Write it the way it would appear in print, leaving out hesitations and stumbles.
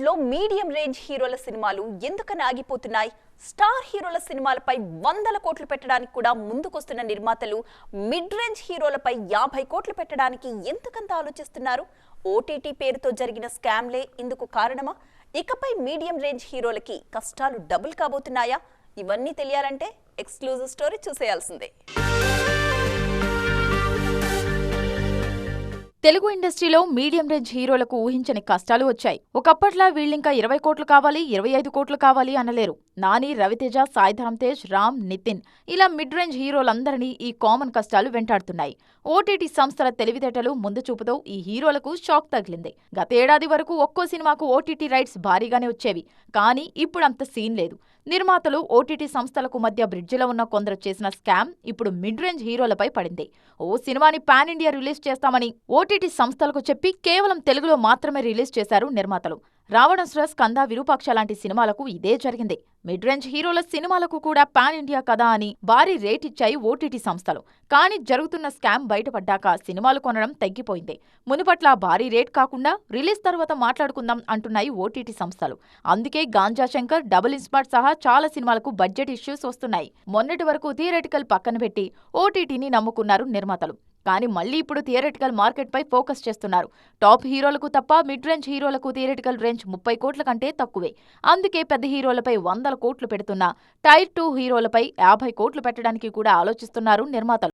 టాలీవుడ్ లో medium range హీరోల సినిమాలు ఎందుకని ఆగిపోతున్నాయి? స్టార్ హీరోల సినిమాలపై వందల కోట్లు పెట్టడానికి కూడా ముందుకొస్తున్న నిర్మాతలు మిడ్ రేంజ్ హీరోలపై 50 కోట్లు పెట్టడానికి ఎందుకంత ఆలోచిస్తున్నారు? ఓటీటీ పేరుతో జరిగిన స్కామ్లే ఇందుకు కారణమా? ఇకపై మీడియం రేంజ్ హీరోలకి కష్టాలు డబుల్ కాబోతున్నాయా? ఇవన్నీ తెలియాలంటే ఎక్స్క్లూజివ్ స్టోరీ చూసేయాల్సిందే. తెలుగు ఇండస్ట్రీలో మీడియం రేంజ్ హీరోలకు ఊహించని కష్టాలు వచ్చాయి. ఒకప్పట్లా వీళ్ళింకా 20 కోట్లు కావాలి, 25 కోట్లు కావాలి అనలేరు. నాని, రవితేజ, సాయిధరమ్ తేజ్, రామ్, నితిన్ ఇలా మిడ్ రేంజ్ హీరోలందరినీ ఈ కామన్ కష్టాలు వెంటాడుతున్నాయి. ఓటీటీ సంస్థల తెలివితేటలు ముందు చూపుతో ఈ హీరోలకు షాక్ తగిలింది. గతేడాది వరకు ఒక్కో సినిమాకు ఓటీటీ రైట్స్ భారీగానే వచ్చేవి. కానీ ఇప్పుడంత సీన్ లేదు. నిర్మాతలు, ఓటీటీ సంస్థలకు మధ్య బ్రిడ్జిలో ఉన్న కొందరు చేసిన స్కామ్ ఇప్పుడు మిడ్ రేంజ్ హీరోలపై పడింది. ఓ సినిమాని పాన్ ఇండియా రిలీజ్ చేస్తామని ఓటీటీ సంస్థలకు చెప్పి కేవలం తెలుగులో మాత్రమే రిలీజ్ చేశారు నిర్మాతలు. రావణాసుర, స్కంద, విరూపాక్ష లాంటి సినిమాలకు ఇదే జరిగింది. మిడ్ రేంజ్ హీరోల సినిమాలకు కూడా పాన్ ఇండియా కదా అని భారీ రేట్ ఇచ్చాయి ఓటీటీ సంస్థలు. కానీ జరుగుతున్న స్కామ్ బయటపడ్డాక సినిమాలు కొనడం తగ్గిపోయింది. మునుపట్లా భారీ రేట్ కాకుండా రిలీజ్ తర్వాత మాట్లాడుకుందాం అంటున్నాయి ఓటీటీ సంస్థలు. అందుకే గాంజా శంకర్, డబుల్ ఇన్స్మార్ట్ సహా చాలా సినిమాలకు బడ్జెట్ ఇష్యూస్ వస్తున్నాయి. మొన్నటి వరకు థియేటికల్ పక్కన పెట్టి ఓటీటీని నమ్ముకున్నారు నిర్మాతలు. కానీ మళ్లీ ఇప్పుడు థియేటికల్ మార్కెట్ పై ఫోకస్ చేస్తున్నారు. టాప్ హీరోలకు తప్ప మిడ్ రేంజ్ హీరోలకు థియేటికల్ రేంజ్ 30 కోట్ల కంటే తక్కువే. అందుకే పెద్ద హీరోలపై 100 కోట్లు పెడుతున్నా టైర్ 2 హీరోలపై 50 కోట్లు పెట్టడానికి కూడా ఆలోచిస్తున్నారు నిర్మాతలు.